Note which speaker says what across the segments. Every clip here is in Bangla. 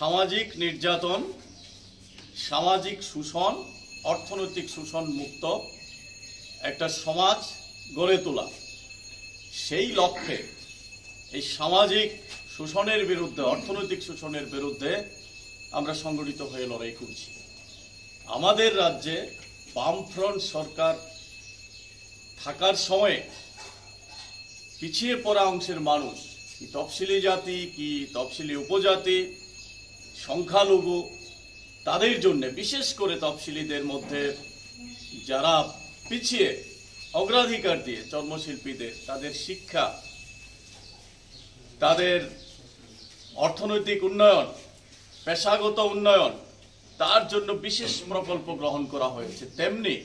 Speaker 1: সামাজিক নির্যাতন, সামাজিক শোষণ, অর্থনৈতিক শোষণ মুক্ত একটা সমাজ গড়ে তোলা, সেই লক্ষ্যে এই সামাজিক শোষণের বিরুদ্ধে, অর্থনৈতিক শোষণের বিরুদ্ধে আমরা সংগঠিত হয়ে লড়াই করছি। আমাদের রাজ্যে বামফ্রন্ট সরকার থাকার সময়ে পিছিয়ে পড়া অংশের মানুষ, কি তফসিলি জাতি, কি তফসিলি উপজাতি, সংখ্যালঘু, তাদের জন্য, বিশেষ করে তফসিলিদের মধ্যে যারা পিছিয়ে, অগ্রাধিকার দিয়ে চর্মশিল্পীদের, তাদের শিক্ষা, তাদের অর্থনৈতিক উন্নয়ন, পেশাগত উন্নয়ন, তার জন্য বিশেষ প্রকল্প গ্রহণ করা হয়েছে। তেমনি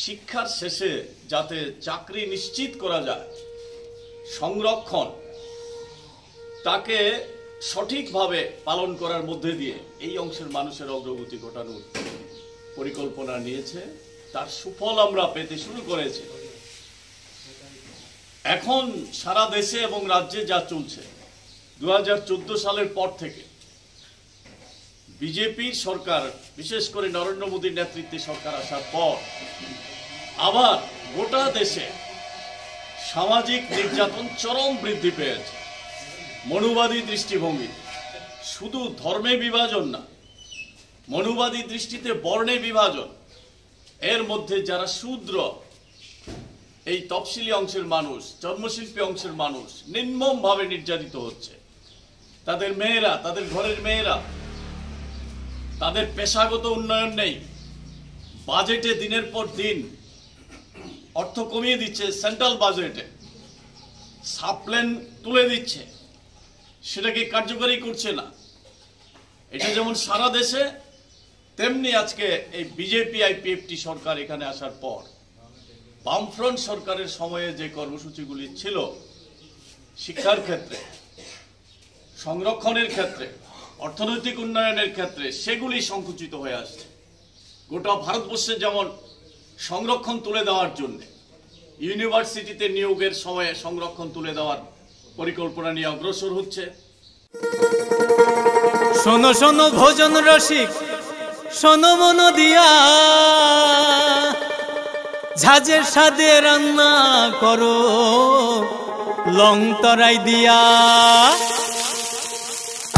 Speaker 1: শিক্ষার শেষে যাতে চাকরি নিশ্চিত করা যায়, সংরক্ষণ, তাকে সঠিকভাবে পালন করার মধ্যে দিয়ে এই অংশের মানুষের অগ্রগতি ঘটানোর পরিকল্পনা নিয়েছে। তার সুফল আমরা পেতে শুরু করেছি। এখন সারা দেশে এবং রাজ্যে যা চলছে, 2014 সালের পর থেকে বিজেপির সরকার, বিশেষ করে নরেন্দ্র মোদীর নেতৃত্বে সরকার আসার পর আবার গোটা দেশে সামাজিক নির্যাতন চরম বৃদ্ধি পেয়েছে। মনুবাদী দৃষ্টিভঙ্গি, শুধু ধর্মে বিভাজন না, মনুবাদী দৃষ্টিতে বর্ণে বিভাজন, এর মধ্যে যারা শূদ্র, এই তফসিলি অংশের মানুষ, চর্মশিল্পী অংশের মানুষ নির্মমভাবে নির্যাতিত হচ্ছে। তাদের মেয়েরা, তাদের ঘরের মেয়েরা, তাদের পেশাগত উন্নয়ন নেই। বাজেটে দিনের পর দিন অর্থ কমিয়ে দিচ্ছে, সেন্ট্রাল বাজেটে সাপ্লেন তুলে দিচ্ছে, সেটাকে কার্যকরী করছে না। এটা যেমন সারা দেশে, তেমনি আজকে এই বিজেপি আইপিএফটি সরকার এখানে আসার পর বামফ্রন্ট সরকারের সময়ে যে কর্মসূচিগুলি ছিল, শিক্ষার ক্ষেত্রে, সংরক্ষণের ক্ষেত্রে, অর্থনৈতিক উন্নয়নের ক্ষেত্রে, সেগুলি সংকুচিত হয়ে আসছে। গোটা ভারতবর্ষে যেমন সংরক্ষণ তুলে দেওয়ার জন্য ইউনিভার্সিটিতে নিয়োগের সময়ে সংরক্ষণ তুলে দেওয়ার পরিকল্পনা নিয়ে অগ্রসর হচ্ছে।
Speaker 2: শোনো শোনো ভোজন রসিক, শোনো মন দিয়া, ঝাঁঝের স্বাদে রান্না করো লং তরাই দিয়া।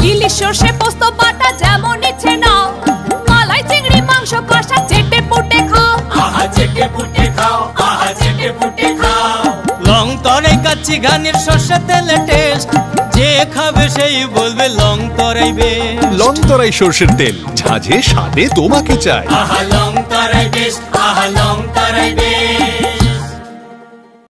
Speaker 3: ইলিশ সর্ষে পোস্ত বাটা যেমন ইচ্ছে নাও, মালাই চিংড়ি মাংস কষা চেটে পুটে খাও,
Speaker 2: আহা চেটে পুটে খাও, আহা চেটে পুটে খাও। লং তরাই কাচ্চি ঘানির সর্ষে তেলে টেস্ট, যে খাবে সেই বলবে লং তরাই বেশ।
Speaker 4: লং তরাই সর্ষের তেল, ঝাঁঝে স্বাদে তোমাকে চাই।
Speaker 2: আহা লং তরাই বেশ, আহা লং তরাই।